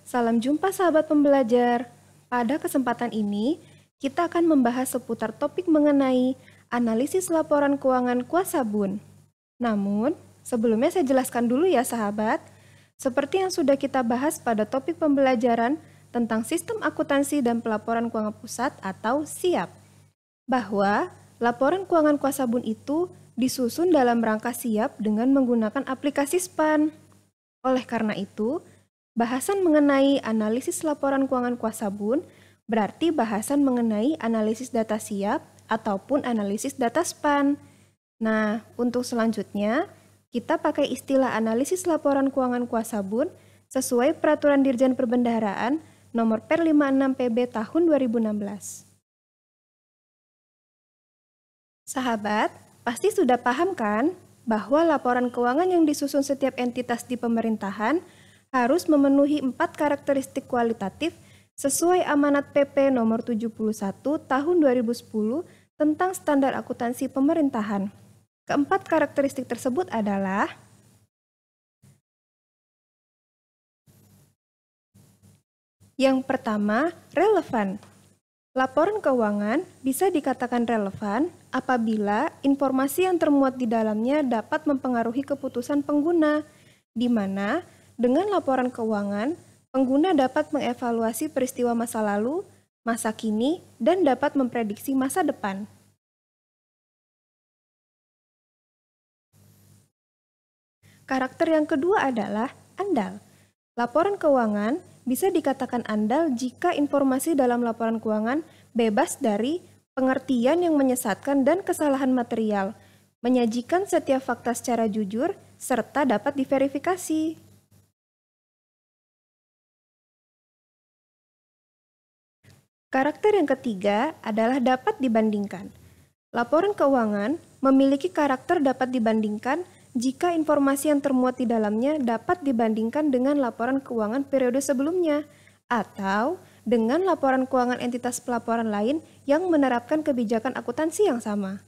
Salam jumpa sahabat pembelajar. Pada kesempatan ini, kita akan membahas seputar topik mengenai analisis laporan keuangan kuasa BUN. Namun, sebelumnya saya jelaskan dulu ya sahabat. Seperti yang sudah kita bahas pada topik pembelajaran tentang Sistem Akuntansi dan Pelaporan Keuangan Pusat atau SIAP, bahwa laporan keuangan kuasa BUN itu disusun dalam rangka SIAP dengan menggunakan aplikasi SPAN. Oleh karena itu, bahasan mengenai analisis laporan keuangan kuasa BUN berarti bahasan mengenai analisis data SIAP ataupun analisis data SPAN. Nah, untuk selanjutnya, kita pakai istilah analisis laporan keuangan kuasa BUN sesuai Peraturan Dirjen Perbendaharaan Nomor Per 56 PB Tahun 2016. Sahabat, pasti sudah paham kan bahwa laporan keuangan yang disusun setiap entitas di pemerintahan harus memenuhi 4 karakteristik kualitatif sesuai amanat PP nomor 71 tahun 2010 tentang standar akuntansi pemerintahan. Keempat karakteristik tersebut adalah yang pertama, relevan. Laporan keuangan bisa dikatakan relevan apabila informasi yang termuat di dalamnya dapat mempengaruhi keputusan pengguna, di mana dengan laporan keuangan, pengguna dapat mengevaluasi peristiwa masa lalu, masa kini, dan dapat memprediksi masa depan. Karakter yang kedua adalah andal. Laporan keuangan bisa dikatakan andal jika informasi dalam laporan keuangan bebas dari pengertian yang menyesatkan dan kesalahan material, menyajikan setiap fakta secara jujur, serta dapat diverifikasi. Karakter yang ketiga adalah dapat dibandingkan. Laporan keuangan memiliki karakter dapat dibandingkan jika informasi yang termuat di dalamnya dapat dibandingkan dengan laporan keuangan periode sebelumnya atau dengan laporan keuangan entitas pelaporan lain yang menerapkan kebijakan akuntansi yang sama.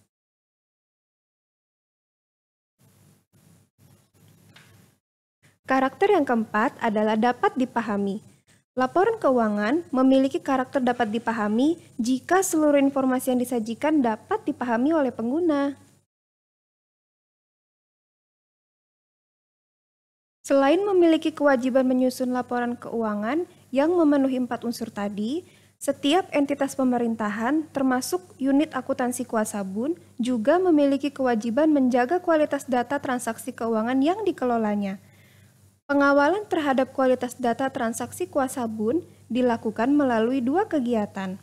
Karakter yang keempat adalah dapat dipahami. Laporan keuangan memiliki karakter dapat dipahami jika seluruh informasi yang disajikan dapat dipahami oleh pengguna. Selain memiliki kewajiban menyusun laporan keuangan yang memenuhi 4 unsur tadi, setiap entitas pemerintahan termasuk unit akuntansi kuasa BUN juga memiliki kewajiban menjaga kualitas data transaksi keuangan yang dikelolanya. Pengawalan terhadap kualitas data transaksi kuasa BUN dilakukan melalui 2 kegiatan.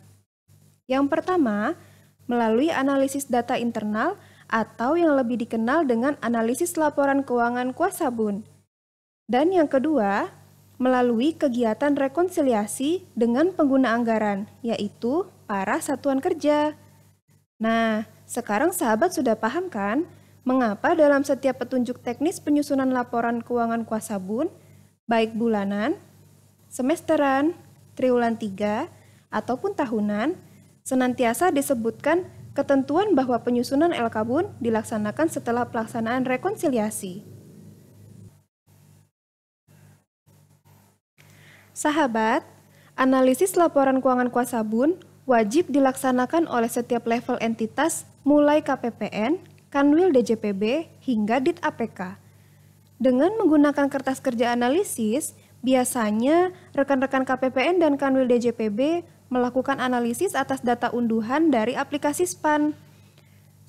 Yang pertama, melalui analisis data internal atau yang lebih dikenal dengan analisis laporan keuangan kuasa BUN. Dan yang kedua, melalui kegiatan rekonsiliasi dengan pengguna anggaran, yaitu para satuan kerja. Nah, sekarang sahabat sudah paham kan? Mengapa dalam setiap petunjuk teknis penyusunan laporan keuangan kuasa BUN, baik bulanan, semesteran, triwulan 3, ataupun tahunan, senantiasa disebutkan ketentuan bahwa penyusunan LK-BUN dilaksanakan setelah pelaksanaan rekonsiliasi. Sahabat, analisis laporan keuangan kuasa BUN wajib dilaksanakan oleh setiap level entitas mulai KPPN, Kanwil DJPB, hingga Dit APK. Dengan menggunakan kertas kerja analisis, biasanya rekan-rekan KPPN dan Kanwil DJPB melakukan analisis atas data unduhan dari aplikasi SPAN.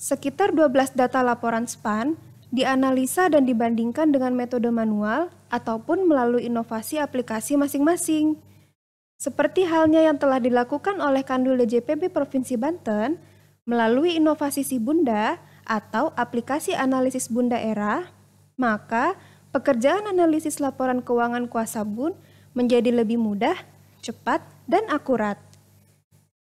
Sekitar 12 data laporan SPAN dianalisa dan dibandingkan dengan metode manual ataupun melalui inovasi aplikasi masing-masing. Seperti halnya yang telah dilakukan oleh Kanwil DJPB Provinsi Banten melalui inovasi Si Bunda atau aplikasi analisis BUN daerah, maka pekerjaan analisis laporan keuangan kuasa BUN menjadi lebih mudah, cepat, dan akurat.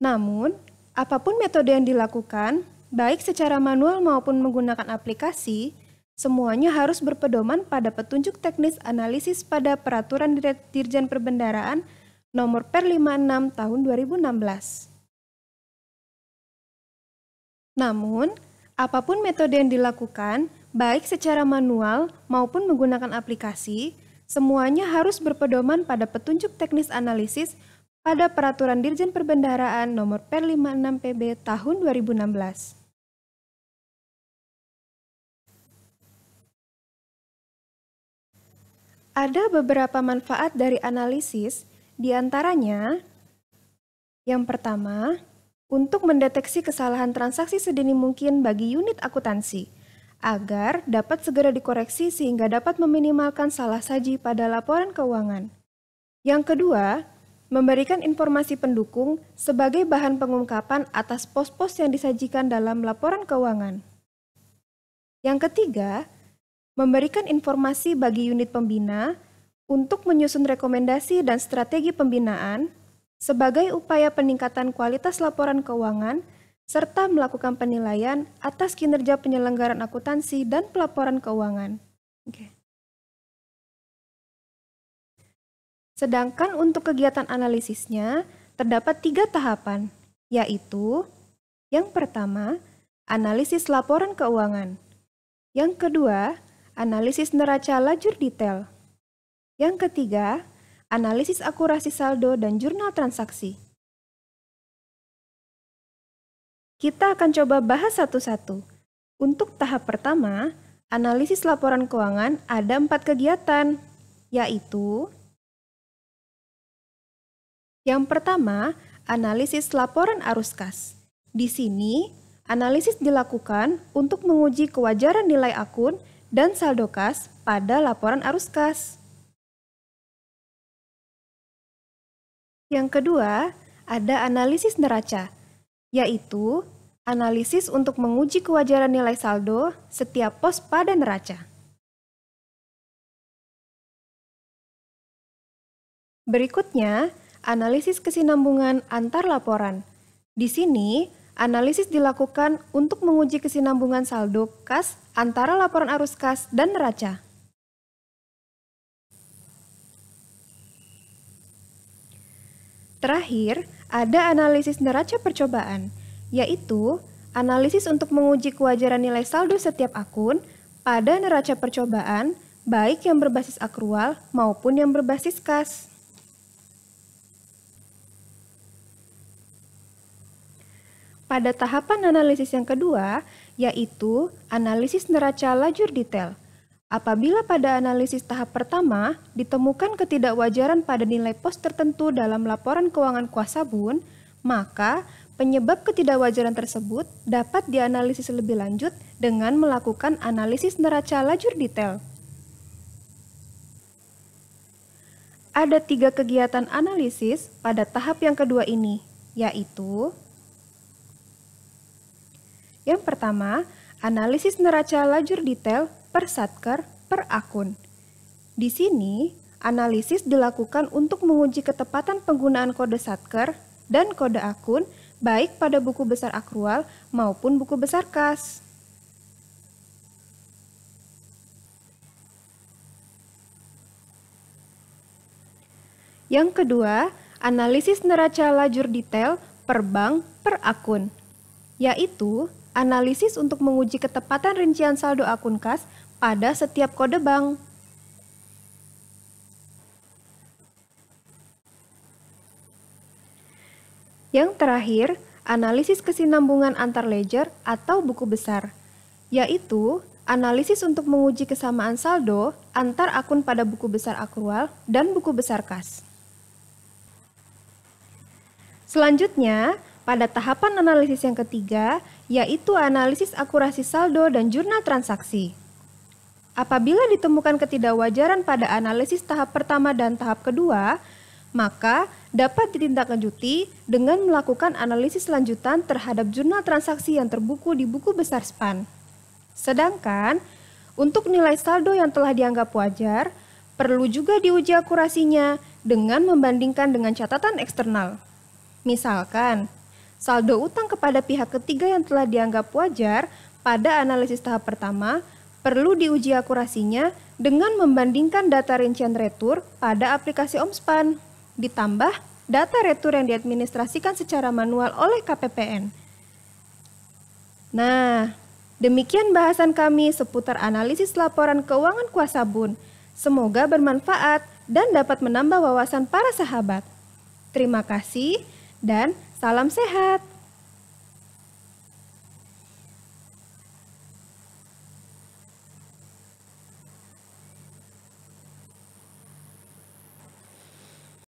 Namun, apapun metode yang dilakukan, baik secara manual maupun menggunakan aplikasi, semuanya harus berpedoman pada petunjuk teknis analisis pada Peraturan Dirjen Perbendaharaan Nomor Per 56 Tahun 2016. Namun, apapun metode yang dilakukan, baik secara manual maupun menggunakan aplikasi, Semuanya harus berpedoman pada petunjuk teknis analisis pada Peraturan Dirjen Perbendaharaan Nomor Per 56 PB Tahun 2016. Ada beberapa manfaat dari analisis, di antaranya yang pertama, untuk mendeteksi kesalahan transaksi sedini mungkin bagi unit akuntansi, agar dapat segera dikoreksi sehingga dapat meminimalkan salah saji pada laporan keuangan. Yang kedua, memberikan informasi pendukung sebagai bahan pengungkapan atas pos-pos yang disajikan dalam laporan keuangan. Yang ketiga, memberikan informasi bagi unit pembina untuk menyusun rekomendasi dan strategi pembinaan sebagai upaya peningkatan kualitas laporan keuangan serta melakukan penilaian atas kinerja penyelenggaraan akuntansi dan pelaporan keuangan. Sedangkan untuk kegiatan analisisnya terdapat 3 tahapan, yaitu yang pertama, analisis laporan keuangan. Yang kedua, analisis neraca lajur detail. Yang ketiga, analisis akurasi saldo dan jurnal transaksi. Kita akan coba bahas satu-satu. Untuk tahap pertama, analisis laporan keuangan ada 4 kegiatan, yaitu yang pertama, analisis laporan arus kas. Di sini, analisis dilakukan untuk menguji kewajaran nilai akun dan saldo kas pada laporan arus kas. Yang kedua, ada analisis neraca, yaitu analisis untuk menguji kewajaran nilai saldo setiap pos pada neraca. Berikutnya, analisis kesinambungan antar laporan. Di sini, analisis dilakukan untuk menguji kesinambungan saldo kas antara laporan arus kas dan neraca. Terakhir, ada analisis neraca percobaan, yaitu analisis untuk menguji kewajaran nilai saldo setiap akun pada neraca percobaan, baik yang berbasis akrual maupun yang berbasis kas. Pada tahapan analisis yang kedua, yaitu analisis neraca lajur detail. Apabila pada analisis tahap pertama ditemukan ketidakwajaran pada nilai pos tertentu dalam laporan keuangan kuasabun, maka penyebab ketidakwajaran tersebut dapat dianalisis lebih lanjut dengan melakukan analisis neraca lajur detail. Ada 3 kegiatan analisis pada tahap yang kedua ini, yaitu yang pertama, analisis neraca lajur detail per satker per akun. Di sini, analisis dilakukan untuk menguji ketepatan penggunaan kode satker dan kode akun baik pada buku besar akrual maupun buku besar kas. Yang kedua, analisis neraca lajur detail per bank per akun, yaitu analisis untuk menguji ketepatan rincian saldo akun kas pada setiap kode bank. Yang terakhir, analisis kesinambungan antar ledger atau buku besar, yaitu analisis untuk menguji kesamaan saldo antar akun pada buku besar akrual dan buku besar kas. Selanjutnya, pada tahapan analisis yang ketiga, yaitu analisis akurasi saldo dan jurnal transaksi. Apabila ditemukan ketidakwajaran pada analisis tahap pertama dan tahap kedua, maka dapat ditindaklanjuti dengan melakukan analisis lanjutan terhadap jurnal transaksi yang terbuku di buku besar SPAN. Sedangkan, untuk nilai saldo yang telah dianggap wajar, perlu juga diuji akurasinya dengan membandingkan dengan catatan eksternal. Misalkan, saldo utang kepada pihak ketiga yang telah dianggap wajar pada analisis tahap pertama perlu diuji akurasinya dengan membandingkan data rincian retur pada aplikasi OMSPAN, ditambah data retur yang diadministrasikan secara manual oleh KPPN. Nah, demikian bahasan kami seputar analisis laporan keuangan kuasabun. Semoga bermanfaat dan dapat menambah wawasan para sahabat. Terima kasih dan salam sehat.